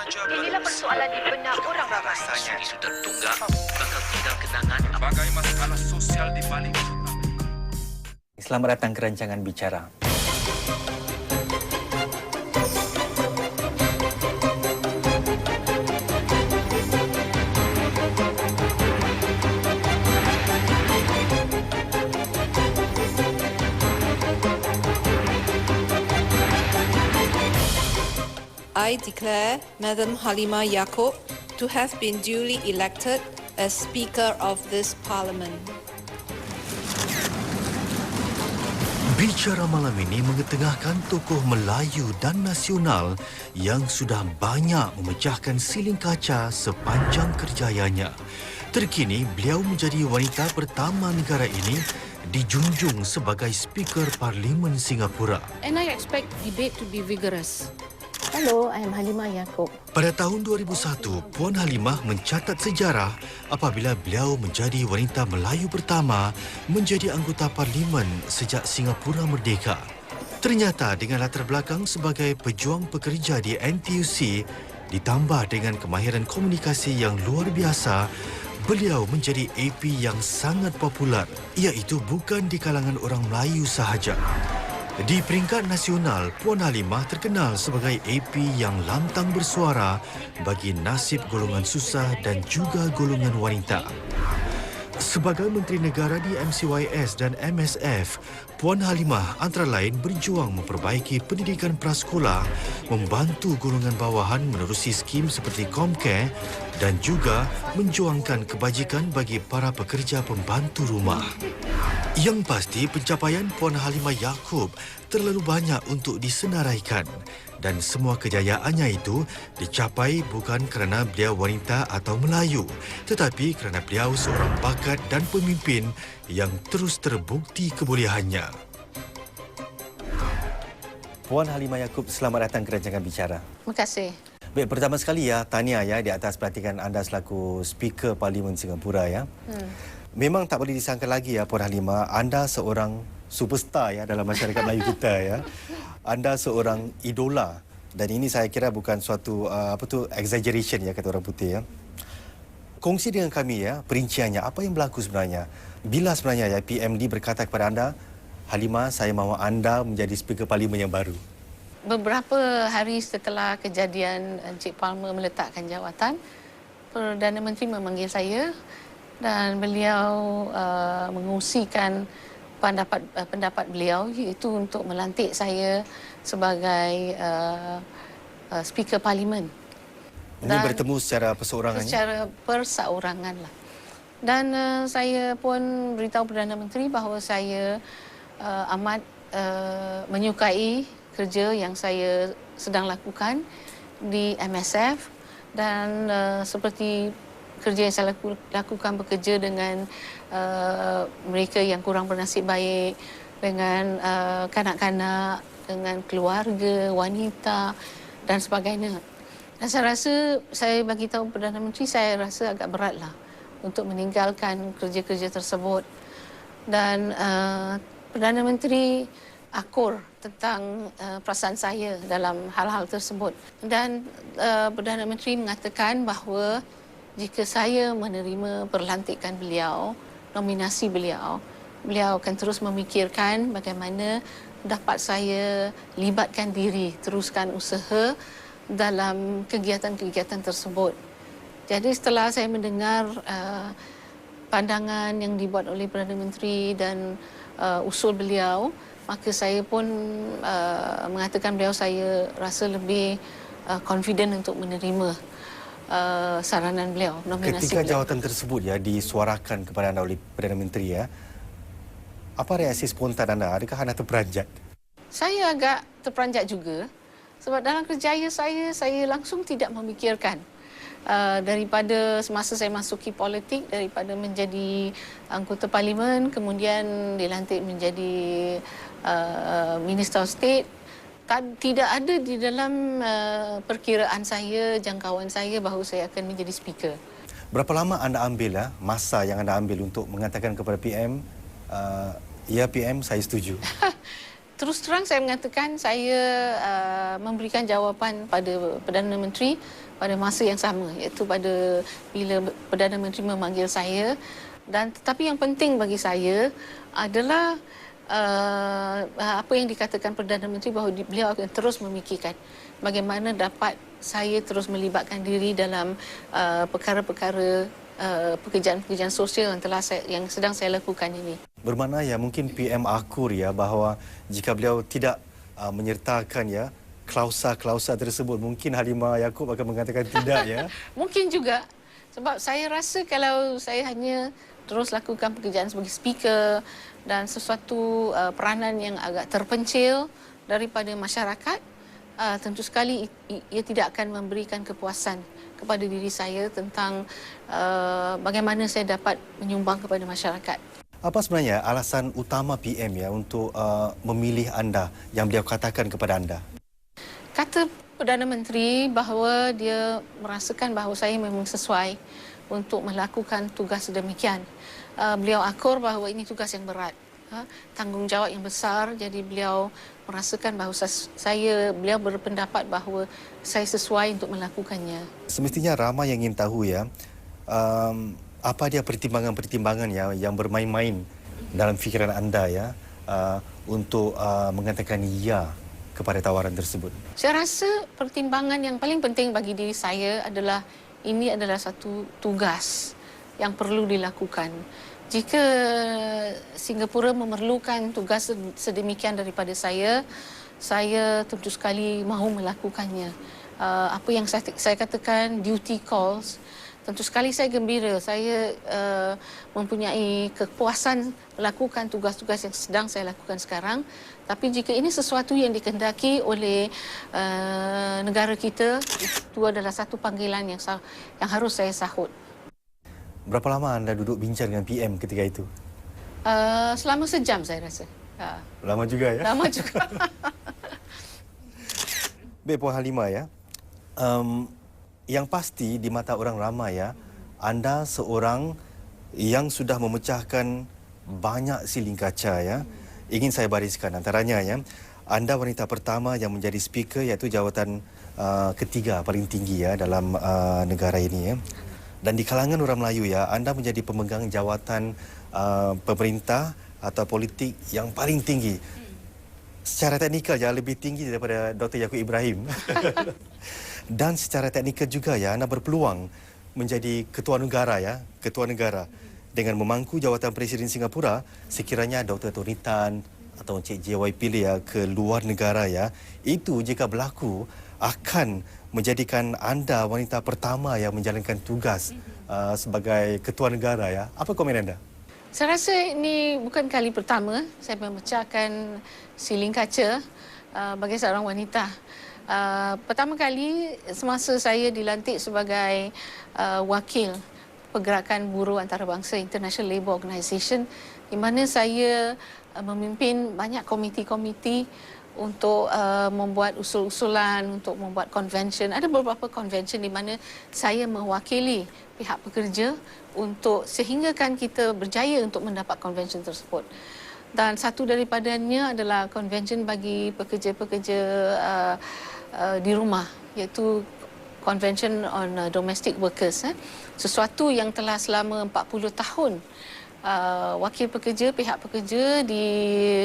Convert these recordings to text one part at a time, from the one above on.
Inilah persoalan di benak orang ramai. Rasanya di sudut tunggak bakal tinggal kenangan Bagai masalah sosial di balik. Selamat datang ke rancangan Bicara. I declare Madam Halima Yaakob to have been duly elected as Speaker of this Parliament. Bicara malam ini mengetengahkan tokoh Melayu dan nasional yang sudah banyak memecahkan siling kaca sepanjang kerjayanya. Terkini, beliau menjadi wanita pertama negara ini dijunjung sebagai Speaker Parlimen Singapura. And I expect debate to be vigorous. Hello, I am Halima Yaakob. Pada tahun 2001, Puan Halimah mencatat sejarah apabila beliau menjadi wanita Melayu pertama menjadi anggota parlimen sejak Singapura merdeka. Ternyata dengan latar belakang sebagai pejuang pekerja di NTUC ditambah dengan kemahiran komunikasi yang luar biasa, beliau menjadi AP yang sangat popular, iaitu bukan di kalangan orang Melayu sahaja. Di peringkat nasional, Puan Halimah terkenal sebagai AP yang lantang bersuara bagi nasib golongan susah dan juga golongan wanita. Sebagai Menteri Negara di MCYS dan MSF, Puan Halimah antara lain berjuang memperbaiki pendidikan prasekolah, membantu golongan bawahan menerusi skim seperti Comcare dan juga menjuangkan kebajikan bagi para pekerja pembantu rumah. Yang pasti, pencapaian Puan Halimah Yaakob terlalu banyak untuk disenaraikan dan semua kejayaannya itu dicapai bukan kerana beliau wanita atau Melayu, tetapi kerana beliau seorang bakat dan pemimpin yang terus terbukti kebolehannya. Puan Halimah Yaakob, selamat datang ke rancangan Bicara. Terima kasih. Baik, pertama sekali tahniah di atas pelantikan anda selaku Speaker Parlimen Singapura ya. Memang tak boleh disangka lagi Puan Halimah, anda seorang superstar dalam masyarakat Melayu kita ya. Anda seorang idola dan ini saya kira bukan suatu exaggeration kata orang putih ya. Kongsi dengan kami perinciannya apa yang berlaku sebenarnya. Bila sebenarnya PM Lee berkata kepada anda, Halimah, saya mahu anda menjadi Speaker Parlimen yang baru. Beberapa hari setelah kejadian Encik Palmer meletakkan jawatan, Perdana Menteri memanggil saya dan beliau mengungsikan pendapat beliau iaitu untuk melantik saya sebagai Speaker Parlimen. Ini bertemu secara perseorangan? Secara perseorangan lah. Dan saya pun beritahu Perdana Menteri bahawa saya amat menyukai kerja yang saya sedang lakukan di MSF dan seperti kerja yang saya lakukan bekerja dengan mereka yang kurang bernasib baik, dengan kanak-kanak, dengan keluarga, wanita dan sebagainya. Dan saya rasa, saya bagi tahu Perdana Menteri, saya rasa agak beratlah untuk meninggalkan kerja-kerja tersebut. Dan Perdana Menteri akur tentang perasaan saya dalam hal-hal tersebut. Dan Perdana Menteri mengatakan bahawa jika saya menerima perlantikan beliau, nominasi beliau, beliau akan terus memikirkan bagaimana dapat saya libatkan diri, teruskan usaha dalam kegiatan-kegiatan tersebut. Jadi setelah saya mendengar pandangan yang dibuat oleh Perdana Menteri dan usul beliau, maka saya pun mengatakan beliau saya rasa lebih confident untuk menerima saranan beliau, nominasi Ketika beliau. jawatan tersebut disuarakan kepada anda oleh Perdana Menteri apa reaksi spontan anda? Adakah anda terperanjat? Saya agak terperanjat juga sebab dalam kerjaya saya langsung tidak memikirkan daripada semasa saya masuki politik, daripada menjadi anggota parlimen, kemudian dilantik menjadi Minister of State. Tidak ada di dalam perkiraan saya, jangkauan saya bahawa saya akan menjadi speaker. Berapa lama anda ambil masa yang anda ambil untuk mengatakan kepada PM, ya PM, saya setuju? Terus terang saya mengatakan saya memberikan jawapan pada Perdana Menteri pada masa yang sama, iaitu pada bila Perdana Menteri memanggil saya. Dan tetapi yang penting bagi saya adalah apa yang dikatakan Perdana Menteri bahawa beliau akan terus memikirkan bagaimana dapat saya terus melibatkan diri dalam perkara-perkara pekerjaan-pekerjaan sosial yang sedang saya lakukan ini. Bermakna ya mungkin PM akur ya bahawa jika beliau tidak menyertakan ya klausa-klausa tersebut, mungkin Halimah Yacob akan mengatakan tidak ya. Mungkin juga sebab saya rasa kalau saya hanya terus lakukan pekerjaan sebagai speaker dan sesuatu peranan yang agak terpencil daripada masyarakat, tentu sekali ia tidak akan memberikan kepuasan kepada diri saya tentang bagaimana saya dapat menyumbang kepada masyarakat. Apa sebenarnya alasan utama PM ya untuk memilih anda yang beliau katakan kepada anda? Kata Perdana Menteri bahawa dia merasakan bahawa saya memang sesuai untuk melakukan tugas sedemikian. Beliau akur bahawa ini tugas yang berat, tanggungjawab yang besar, jadi beliau merasakan bahawa beliau berpendapat bahawa saya sesuai untuk melakukannya. Semestinya ramai yang ingin tahu ya, apa dia pertimbangan-pertimbangan ya yang bermain-main dalam fikiran anda ya untuk mengatakan ya kepada tawaran tersebut. Saya rasa pertimbangan yang paling penting bagi diri saya adalah ini adalah satu tugas yang perlu dilakukan. Jika Singapura memerlukan tugas sedemikian daripada saya tentu sekali mahu melakukannya. Apa yang saya katakan duty calls, tentu sekali saya gembira. Saya mempunyai kepuasan melakukan tugas-tugas yang sedang saya lakukan sekarang. Tapi jika ini sesuatu yang dikehendaki oleh negara kita, itu adalah satu panggilan yang harus saya sahut. Berapa lama anda duduk bincang dengan PM ketika itu? Selama sejam saya rasa. Lama juga ya? Lama juga. Baik Puan Halimah ya. Yang pasti di mata orang ramai ya, anda seorang yang sudah memecahkan banyak siling kaca ya. Ingin saya bariskan antaranya ya, anda wanita pertama yang menjadi speaker iaitu jawatan ketiga paling tinggi ya dalam negara ini ya. Dan di kalangan orang Melayu ya, anda menjadi pemegang jawatan pemerintah atau politik yang paling tinggi. Secara teknikal ya lebih tinggi daripada Dr. Yaakob Ibrahim. Dan secara teknikal juga ya, anda berpeluang menjadi ketua negara ya, ketua negara dengan memangku jawatan Presiden Singapura sekiranya Dr. Tony Tan atau Encik JY pilih ya ke luar negara ya. Itu jika berlaku akan menjadikan anda wanita pertama yang menjalankan tugas sebagai ketua negara ya. Apa komen anda? Saya rasa ini bukan kali pertama saya memecahkan siling kaca bagi seorang wanita. Pertama kali semasa saya dilantik sebagai wakil Pergerakan Buruh Antarabangsa International Labour Organisation, di mana saya memimpin banyak komiti-komiti untuk membuat usul-usulan, untuk membuat convention. Ada beberapa convention di mana saya mewakili pihak pekerja untuk sehinggakan kita berjaya untuk mendapat convention tersebut. Dan satu daripadanya adalah convention bagi pekerja-pekerja di rumah, iaitu Convention on Domestic Workers. Sesuatu yang telah selama 40 tahun wakil pekerja, pihak pekerja di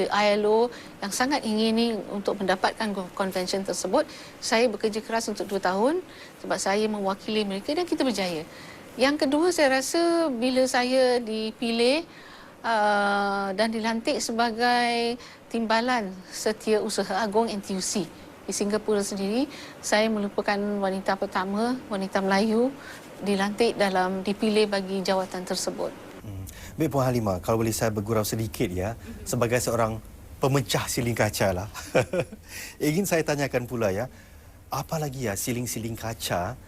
ILO yang sangat ingini untuk mendapatkan convention tersebut. Saya bekerja keras untuk 2 tahun sebab saya mewakili mereka dan kita berjaya. Yang kedua, saya rasa bila saya dipilih dan dilantik sebagai Timbalan Setiausaha Agong NTUC di Singapura sendiri, saya merupakan wanita pertama, wanita Melayu dipilih bagi jawatan tersebut. Baik Puan Halimah, kalau boleh saya bergurau sedikit ya, sebagai seorang pemecah siling kaca lah. Ingin saya tanyakan pula ya, apa lagi ya siling-siling kaca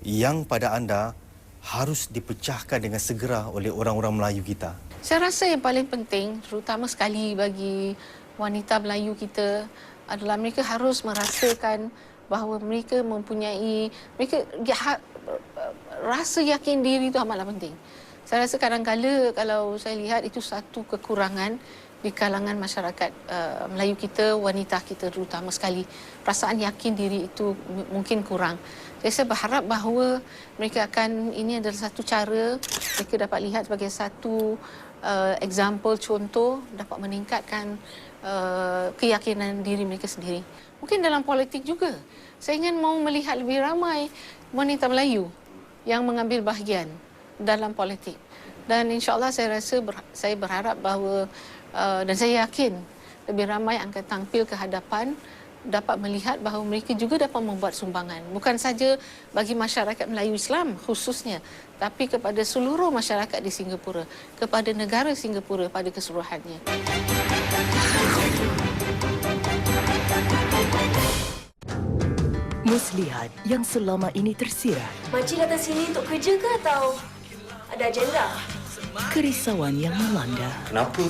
yang pada anda harus dipecahkan dengan segera oleh orang-orang Melayu kita? Saya rasa yang paling penting, terutama sekali bagi wanita Melayu kita, adalah mereka harus merasakan bahawa mereka mempunyai, rasa yakin diri itu amatlah penting. Saya rasa kadang-kadang kalau saya lihat itu satu kekurangan di kalangan masyarakat Melayu kita, wanita kita terutama sekali. Perasaan yakin diri itu mungkin kurang. Jadi saya berharap bahawa mereka akan, ini adalah satu cara mereka dapat lihat sebagai satu example, contoh dapat meningkatkan keyakinan diri mereka sendiri. Mungkin dalam politik juga. Saya ingin mau melihat lebih ramai wanita Melayu yang mengambil bahagian dalam politik. Dan insya-Allah saya berharap bahawa dan saya yakin lebih ramai akan tampil ke hadapan, dapat melihat bahawa mereka juga dapat membuat sumbangan. Bukan saja bagi masyarakat Melayu Islam khususnya, tapi kepada seluruh masyarakat di Singapura, kepada negara Singapura pada keseluruhannya. Muslihat yang selama ini tersirat. Makcik datang sini untuk kerja ke atau ada agenda? Kerisauan yang melanda. Kenapa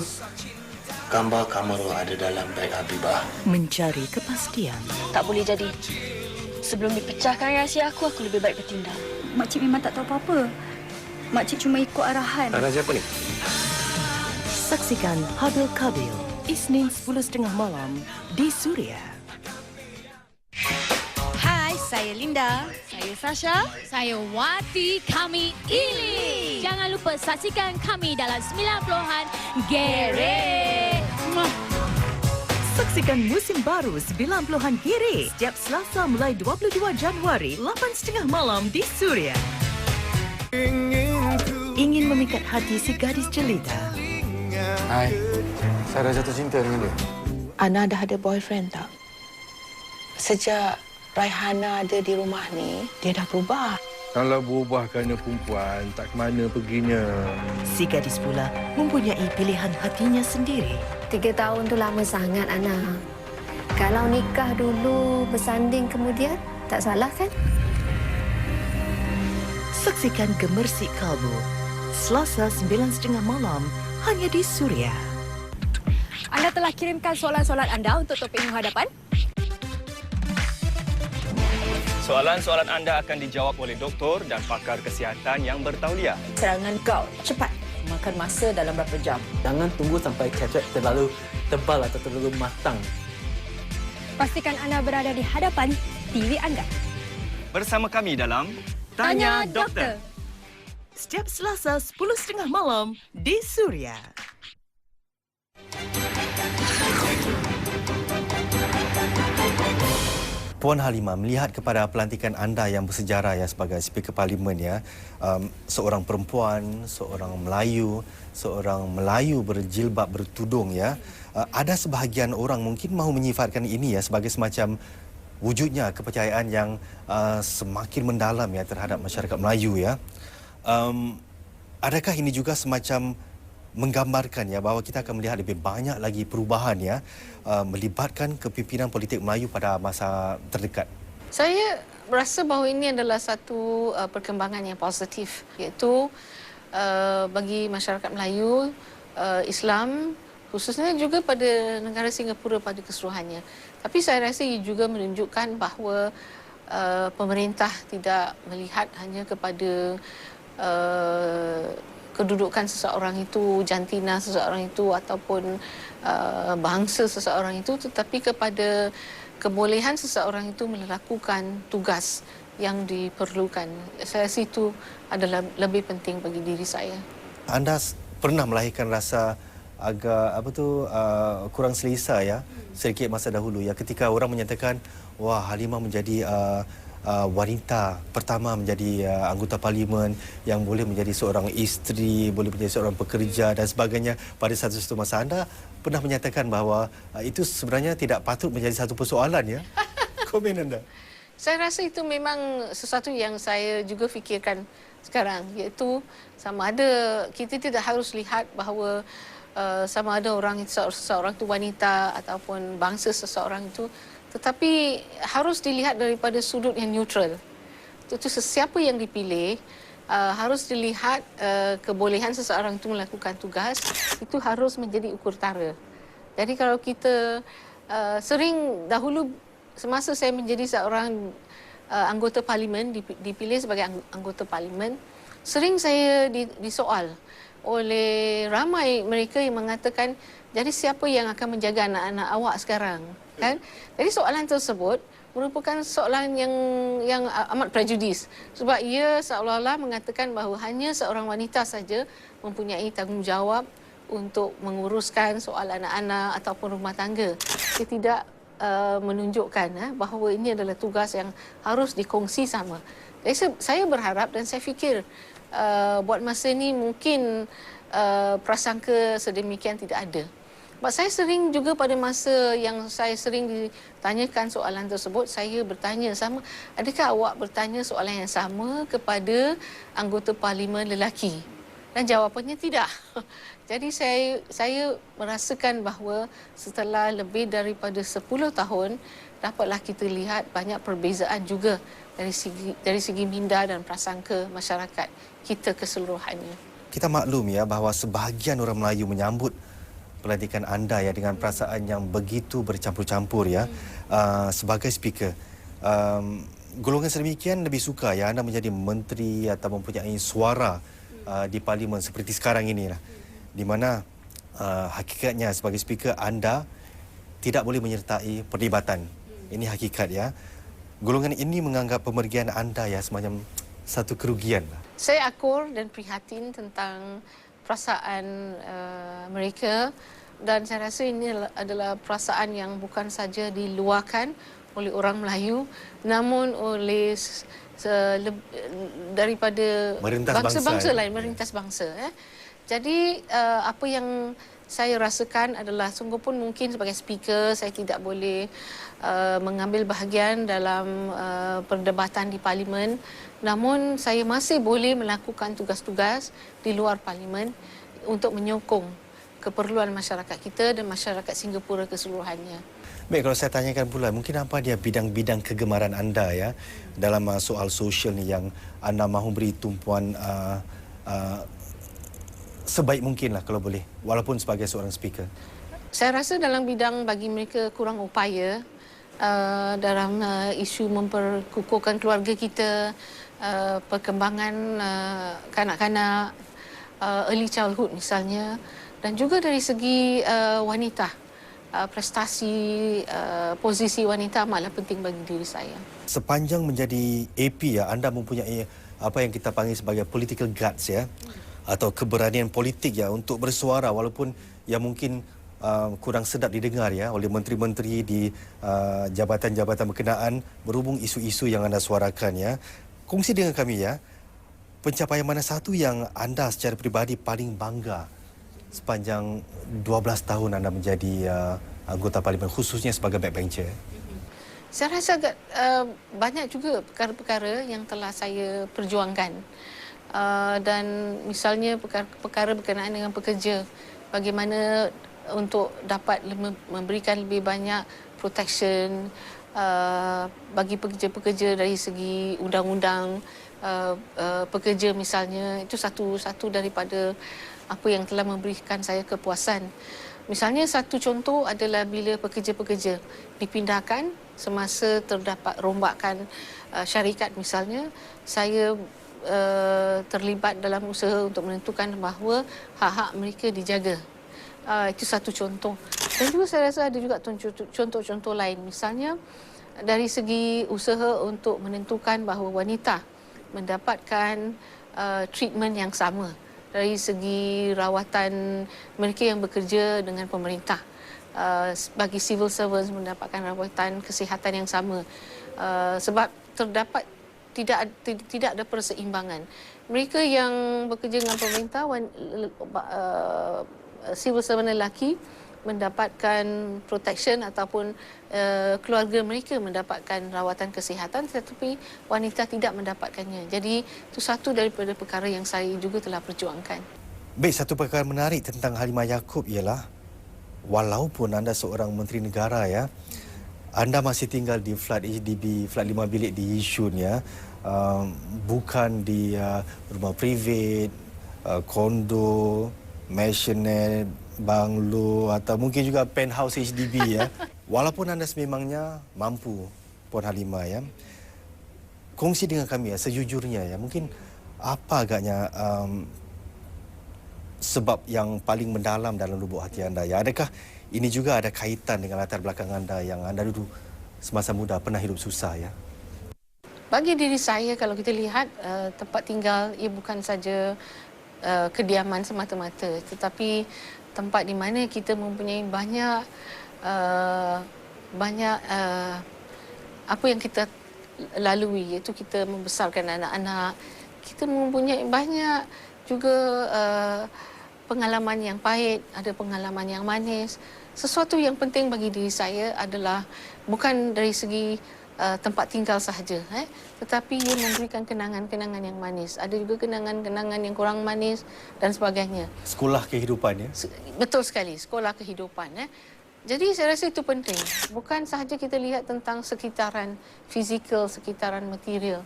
gambar Kamarul ada dalam beg Habibah? Mencari kepastian. Tak boleh jadi. Sebelum dipecahkan rahsia aku lebih baik bertindak. Makcik memang tak tahu apa-apa. Makcik cuma ikut arahan. Arahan siapa ni? Saksikan Habil Kabil, Isnin 10.30 malam di Suria. Hai, saya Linda. Saya Sasha. Saya Wati. Kami Ili. Jangan lupa saksikan kami dalam 90-an Gerek. Saksikan musim baru 90-an Gerek setiap Selasa mulai 22 Januari 8.30 malam di Suria. Ingin memikat hati si gadis jelita. Hai, saya dah jatuh cinta dengan dia. Ana dah ada boyfriend tak? Sejak Raihana ada di rumah ni, dia dah berubah. Kalau berubah kerana perempuan, tak ke mana perginya. Si gadis pula mempunyai pilihan hatinya sendiri. 3 tahun tu lama sangat, Ana. Kalau nikah dulu, bersanding kemudian, tak salah kan? Saksikan Gemersik Kalbu, Selasa 9.30 malam hanya di Suria. Anda telah kirimkan soalan-soalan anda untuk topik minggu hadapan? Soalan-soalan anda akan dijawab oleh doktor dan pakar kesihatan yang bertauliah. Serangan gout cepat. Makan masa dalam berapa jam? Jangan tunggu sampai cacat terlalu tebal atau terlalu matang. Pastikan anda berada di hadapan TV anda. Bersama kami dalam Tanya Doktor. Setiap Selasa 10.30 malam di Suria. Puan Halimah, melihat kepada pelantikan anda yang bersejarah ya sebagai Speaker Parlimen ya, seorang perempuan, seorang Melayu berjilbab bertudung ya, ada sebahagian orang mungkin mahu menyifatkan ini ya sebagai semacam wujudnya kepercayaan yang semakin mendalam ya terhadap masyarakat Melayu ya. Adakah ini juga semacam menggambarkan ya bahawa kita akan melihat lebih banyak lagi perubahan ya melibatkan kepimpinan politik Melayu pada masa terdekat? Saya rasa bahawa ini adalah satu perkembangan yang positif, iaitu bagi masyarakat Melayu, Islam khususnya juga pada negara Singapura pada keseluruhannya. Tapi saya rasa ia juga menunjukkan bahawa pemerintah tidak melihat hanya kepada kedudukan seseorang itu, jantina seseorang itu ataupun bangsa seseorang itu, tetapi kepada kebolehan seseorang itu melakukan tugas yang diperlukan. Saya rasa itu adalah lebih penting bagi diri saya. Anda pernah melahirkan rasa agak kurang selesa ya sedikit masa dahulu ya ketika orang menyatakan wah Halimah menjadi wanita pertama menjadi anggota parlimen yang boleh menjadi seorang isteri, boleh menjadi seorang pekerja dan sebagainya. Pada satu masa anda pernah menyatakan bahawa itu sebenarnya tidak patut menjadi satu persoalan ya. Komen anda? Saya rasa itu memang sesuatu yang saya juga fikirkan sekarang, iaitu sama ada kita tidak harus lihat bahawa sama ada seseorang itu wanita ataupun bangsa seseorang itu, tetapi harus dilihat daripada sudut yang neutral. Itu sesiapa yang dipilih harus dilihat kebolehan seseorang itu melakukan tugas, itu harus menjadi ukur tara. Jadi kalau kita sering dahulu semasa saya menjadi seorang anggota parlimen, dipilih sebagai anggota parlimen, sering saya disoal oleh ramai mereka yang mengatakan Jadi siapa yang akan menjaga anak-anak awak sekarang? Kan? Jadi soalan tersebut merupakan soalan yang amat prejudis sebab ia seolah-olah mengatakan bahawa hanya seorang wanita saja mempunyai tanggungjawab untuk menguruskan soal anak-anak ataupun rumah tangga. Dia tidak menunjukkan bahawa ini adalah tugas yang harus dikongsi sama. Jadi saya berharap dan saya fikir buat masa ini mungkin prasangka sedemikian tidak ada. Sebab saya sering juga pada masa yang saya sering ditanyakan soalan tersebut, saya bertanya sama, adakah awak bertanya soalan yang sama kepada anggota parlimen lelaki? Dan jawapannya tidak. Jadi saya merasakan bahawa setelah lebih daripada 10 tahun, dapatlah kita lihat banyak perbezaan juga dari segi minda dan prasangka masyarakat kita keseluruhannya. Kita maklum ya bahawa sebahagian orang Melayu menyambut pelantikan anda ya dengan perasaan yang begitu bercampur-campur ya sebagai speaker. Golongan sedemikian lebih suka ya anda menjadi menteri atau mempunyai suara di parlimen seperti sekarang ini lah, di mana hakikatnya sebagai speaker anda tidak boleh menyertai perdebatan. Ini hakikat ya. Golongan ini menganggap pemergian anda ya semacam satu kerugian. Saya akur dan prihatin tentang perasaan mereka dan saya rasa ini adalah perasaan yang bukan saja diluahkan oleh orang Melayu namun oleh daripada bangsa-bangsa lain, merintas bangsa. Jadi apa yang saya rasakan adalah sungguh pun mungkin sebagai speaker saya tidak boleh mengambil bahagian dalam perdebatan di parlimen, namun saya masih boleh melakukan tugas-tugas di luar parlimen untuk menyokong keperluan masyarakat kita dan masyarakat Singapura keseluruhannya. Baik, kalau saya tanyakan pula, mungkin apa dia bidang-bidang kegemaran anda ya dalam soal sosial ni yang anda mahu beri tumpuan sebaik mungkin lah kalau boleh, walaupun sebagai seorang speaker? Saya rasa dalam bidang bagi mereka kurang upaya dalam isu memperkukuhkan keluarga kita, perkembangan kanak-kanak, early childhood misalnya, dan juga dari segi wanita, prestasi posisi wanita amatlah penting bagi diri saya. Sepanjang menjadi AP ya, anda mempunyai apa yang kita panggil sebagai political guts ya, atau keberanian politik ya untuk bersuara walaupun yang mungkin kurang sedap didengar ya oleh menteri-menteri di jabatan-jabatan berkenaan berhubung isu-isu yang anda suarakan ya. Kongsi dengan kami ya, pencapaian mana satu yang anda secara peribadi paling bangga sepanjang 12 tahun anda menjadi anggota parlimen khususnya sebagai backbencher? Saya rasa banyak juga perkara-perkara yang telah saya perjuangkan. Dan misalnya perkara berkenaan dengan pekerja, bagaimana untuk dapat memberikan lebih banyak protection bagi pekerja-pekerja dari segi undang-undang pekerja misalnya, itu satu daripada apa yang telah memberikan saya kepuasan. Misalnya satu contoh adalah bila pekerja-pekerja dipindahkan semasa terdapat rombakan syarikat misalnya, saya terlibat dalam usaha untuk menentukan bahawa hak-hak mereka dijaga. Itu satu contoh. Dan juga saya rasa ada juga contoh-contoh lain. Misalnya dari segi usaha untuk menentukan bahawa wanita mendapatkan treatment yang sama dari segi rawatan mereka yang bekerja dengan pemerintah. Bagi civil servants mendapatkan rawatan kesihatan yang sama. Sebab terdapat tidak ada perseimbangan. Mereka yang bekerja dengan pemerintah, civil servant lelaki mendapatkan protection ataupun keluarga mereka mendapatkan rawatan kesihatan tetapi wanita tidak mendapatkannya. Jadi itu satu daripada perkara yang saya juga telah perjuangkan. Baik, satu perkara menarik tentang Halimah Yacob ialah walaupun anda seorang menteri negara ya, anda masih tinggal di flat HDB, flat 5 bilik di Yishun ya, bukan di rumah privat, kondo, maisonette, banglo atau mungkin juga penthouse HDB ya. Walaupun anda sememangnya mampu, Puan Halimah ya, kongsi dengan kami ya sejujurnya ya, mungkin apa agaknya sebab yang paling mendalam dalam lubuk hati anda ya. Adakah ini juga ada kaitan dengan latar belakang anda yang anda dulu semasa muda pernah hidup susah ya? Bagi diri saya, kalau kita lihat tempat tinggal ia bukan saja kediaman semata-mata, tetapi tempat di mana kita mempunyai banyak apa yang kita lalui, iaitu kita membesarkan anak-anak, kita mempunyai banyak juga pengalaman yang pahit, ada pengalaman yang manis. Sesuatu yang penting bagi diri saya adalah bukan dari segi tempat tinggal sahaja, tetapi ia memberikan kenangan-kenangan yang manis. Ada juga kenangan-kenangan yang kurang manis dan sebagainya. Sekolah kehidupan ya? Betul sekali, sekolah kehidupan. Jadi saya rasa itu penting. Bukan sahaja kita lihat tentang sekitaran fizikal, sekitaran material.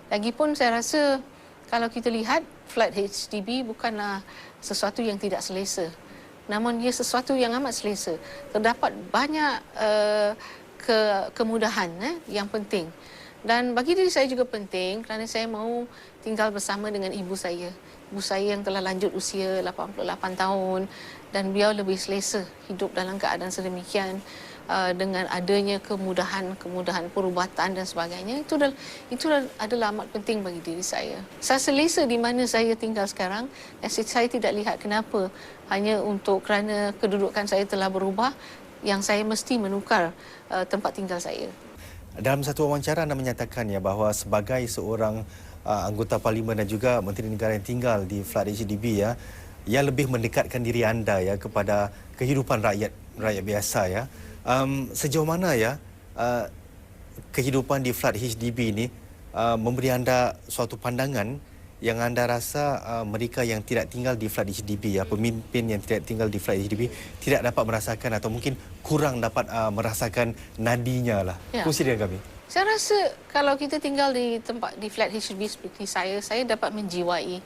Lagipun saya rasa kalau kita lihat flat HDB bukanlah sesuatu yang tidak selesa. Namun ia sesuatu yang amat selesa. Terdapat banyak kemudahan yang penting. Dan bagi diri saya juga penting kerana saya mahu tinggal bersama dengan ibu saya. Ibu saya yang telah lanjut usia 88 tahun dan beliau lebih selesa hidup dalam keadaan sedemikian dengan adanya kemudahan perubatan dan sebagainya. Itu adalah amat penting bagi diri saya. Saya selesa di mana saya tinggal sekarang dan saya tidak lihat kenapa hanya kerana kedudukan saya telah berubah yang saya mesti menukar tempat tinggal saya. Dalam satu wawancara anda menyatakan ya bahawa sebagai seorang anggota parlimen dan juga menteri negara yang tinggal di flat HDB ya, ia lebih mendekatkan diri anda ya kepada kehidupan rakyat biasa ya. Sejauh mana ya kehidupan di flat HDB ini memberi anda suatu pandangan yang anda rasa mereka yang tidak tinggal di flat HDB ya, pemimpin yang tidak tinggal di flat HDB tidak dapat merasakan atau mungkin kurang dapat merasakan nadinya lah. Ya. Kongsi dengan kami. Saya rasa kalau kita tinggal di flat HDB seperti saya dapat menjiwai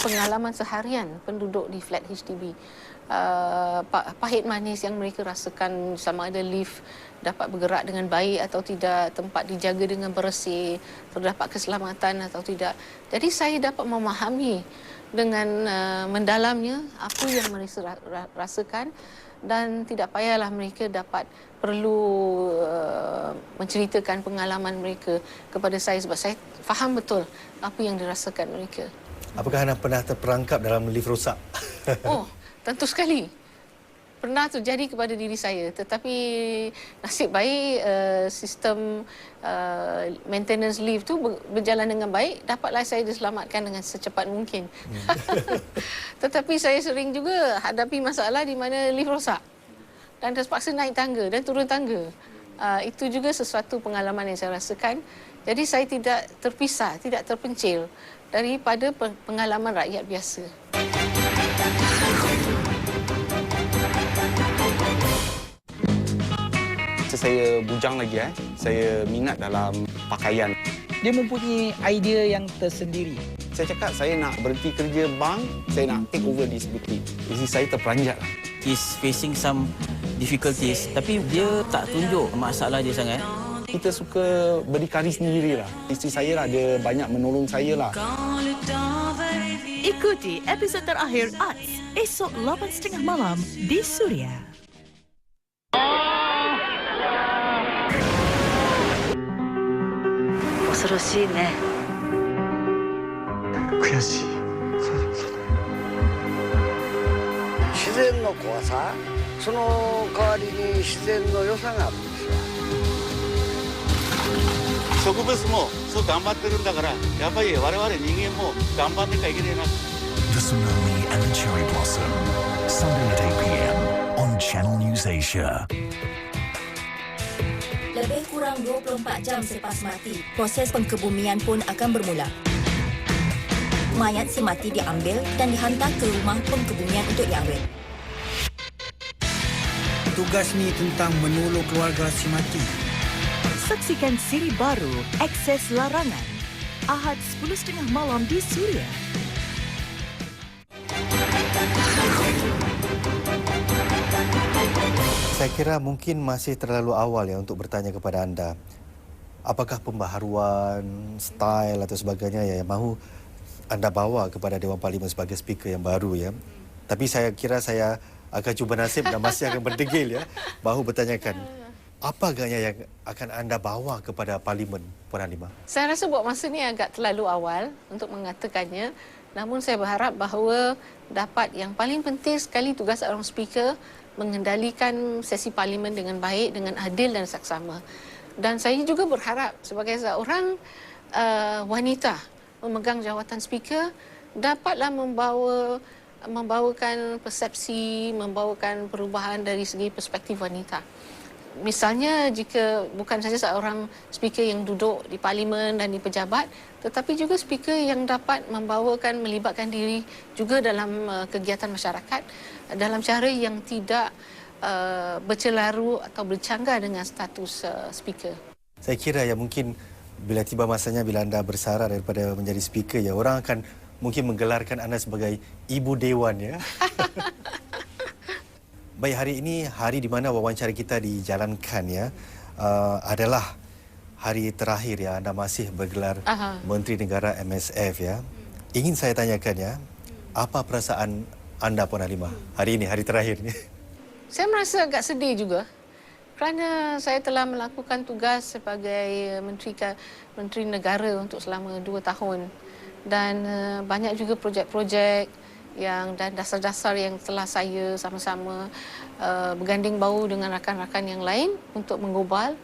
pengalaman seharian penduduk di flat HDB. Pahit manis yang mereka rasakan, sama ada lift dapat bergerak dengan baik atau tidak, tempat dijaga dengan bersih, terdapat keselamatan atau tidak. Jadi saya dapat memahami dengan mendalamnya apa yang mereka rasakan dan tidak payahlah mereka perlu menceritakan pengalaman mereka kepada saya sebab saya faham betul apa yang dirasakan mereka. Apakah anda pernah terperangkap dalam lift rosak? Oh, tentu sekali. Pernah terjadi kepada diri saya, tetapi nasib baik sistem maintenance lift tu berjalan dengan baik, dapatlah saya diselamatkan dengan secepat mungkin. Tetapi saya sering juga hadapi masalah di mana lift rosak dan terpaksa naik tangga dan turun tangga. Itu juga sesuatu pengalaman yang saya rasakan. Jadi saya tidak terpisah, tidak terpencil daripada pengalaman rakyat biasa. Saya bujang lagi saya minat dalam pakaian. Dia mempunyai idea yang tersendiri. Saya cakap saya nak berhenti kerja bank, saya nak take over this boutique. Isteri saya terperanjat lah. He's facing some difficulties tapi dia tak tunjuk masalah dia sangat. Kita suka berdikari sendiri lah. Isteri saya lah, dia banyak menolong saya lah. Ikuti episod terakhir Arts esok 8.30 malam di Suria. The Tsunami and the Cherry Blossom, Sunday at 8 p.m. on Channel News Asia. Lebih kurang 24 jam selepas mati, proses pengkebumian pun akan bermula. Mayat si mati diambil dan dihantar ke rumah pengkebumian untuk diawet. Tugas ni tentang menolong keluarga si mati. Saksikan siri baru Akses Larangan Ahad 10.30 malam di Suria. Saya kira mungkin masih terlalu awal ya untuk bertanya kepada anda. Apakah pembaharuan, style atau sebagainya yang mahu anda bawa kepada Dewan Parlimen sebagai speaker yang baru ya? Tapi saya kira saya akan cuba nasib dan masih akan berdegil ya, bahu bertanyakan, apa agaknya yang akan anda bawa kepada Parlimen, Puan Halimah? Saya rasa buat masa ni agak terlalu awal untuk mengatakannya. Namun saya berharap bahawa dapat yang paling penting sekali tugas seorang speaker mengendalikan sesi Parlimen dengan baik, dengan adil dan saksama. Dan saya juga berharap sebagai seorang wanita memegang jawatan speaker dapatlah membawakan persepsi, membawakan perubahan dari segi perspektif wanita. Misalnya jika bukan saja seorang speaker yang duduk di parlimen dan di pejabat, tetapi juga speaker yang dapat melibatkan diri juga dalam kegiatan masyarakat dalam cara yang tidak bercelaru atau bercanggah dengan status speaker. Saya kira ya mungkin bila tiba masanya, bila anda bersara daripada menjadi speaker ya, orang akan mungkin menggelarkan anda sebagai Ibu Dewan ya. Baik, hari ini hari di mana wawancara kita dijalankan ya, adalah hari terakhir ya anda masih bergelar Menteri Negara MSF ya. Ingin saya tanyakan ya, apa perasaan anda Puan Halimah hari ini, hari terakhir ni? Saya merasa agak sedih juga kerana saya telah melakukan tugas sebagai Menteri Negara untuk selama 2 tahun dan banyak juga projek-projek dan dasar-dasar yang telah saya sama-sama berganding bahu dengan rakan-rakan yang lain untuk menggubal,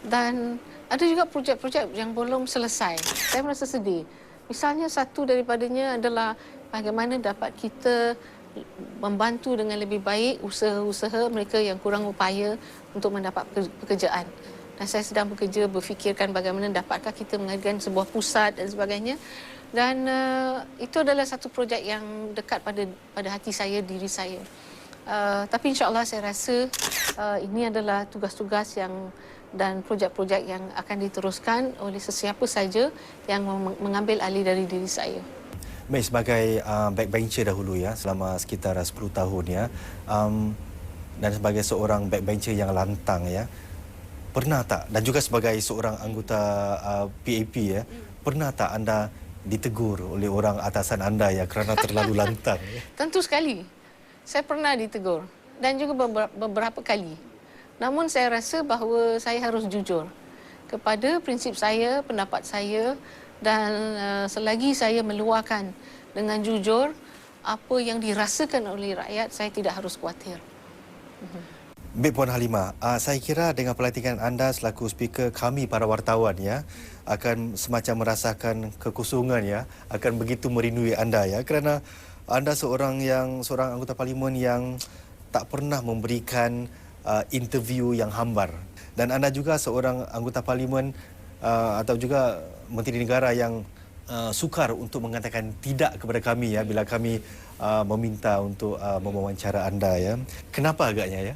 dan ada juga projek-projek yang belum selesai. Saya merasa sedih. Misalnya satu daripadanya adalah bagaimana dapat kita membantu dengan lebih baik usaha-usaha mereka yang kurang upaya untuk mendapat pekerjaan. Dan saya sedang berfikirkan bagaimana dapatkah kita mengadakan sebuah pusat dan sebagainya. Dan itu adalah satu projek yang dekat pada hati saya, diri saya. Tapi insya-Allah saya rasa ini adalah tugas-tugas dan projek-projek yang akan diteruskan oleh sesiapa saja yang mengambil alih dari diri saya. Baik, sebagai backbencher dahulu ya, selama sekitar 10 tahun ya, dan sebagai seorang backbencher yang lantang ya, pernah tak, dan juga sebagai seorang anggota PAP ya, pernah tak anda ditegur oleh orang atasan anda ya kerana terlalu lantang? Tentu sekali. Saya pernah ditegur dan juga beberapa kali. Namun saya rasa bahawa saya harus jujur kepada prinsip saya, pendapat saya, dan selagi saya meluahkan dengan jujur apa yang dirasakan oleh rakyat, saya tidak harus khawatir. Baik Puan Halimah, saya kira dengan pelantikan anda selaku speaker, kami para wartawan ya akan semacam merasakan kekosongan ya, akan begitu merindui anda ya, kerana anda seorang anggota parlimen yang tak pernah memberikan interview yang hambar, dan anda juga seorang anggota parlimen atau juga menteri negara yang sukar untuk mengatakan tidak kepada kami ya bila kami meminta untuk mewawancara anda ya. Kenapa agaknya ya?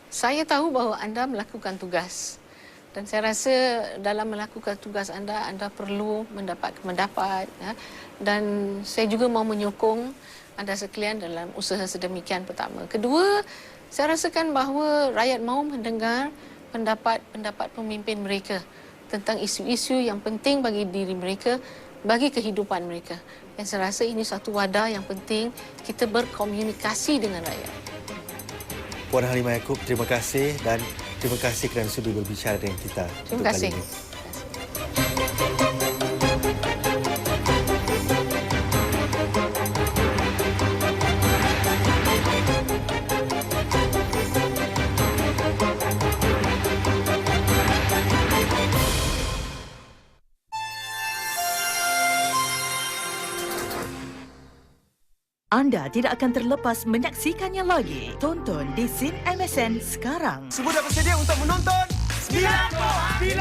Saya tahu bahawa anda melakukan tugas dan saya rasa dalam melakukan tugas anda perlu mendapat ya? Dan saya juga mau menyokong anda sekalian dalam usaha sedemikian pertama. Kedua, saya rasakan bahawa rakyat mahu mendengar pendapat pemimpin mereka tentang isu-isu yang penting bagi diri mereka, bagi kehidupan mereka. Dan saya rasa ini satu wadah yang penting kita berkomunikasi dengan rakyat. Puan Halimah Yaakob, terima kasih dan terima kasih kerana sudi berbicara dengan kita. Terima kasih. Anda tidak akan terlepas menyaksikannya lagi. Tonton di Zin MSN sekarang. Semua dah bersedia untuk menonton 99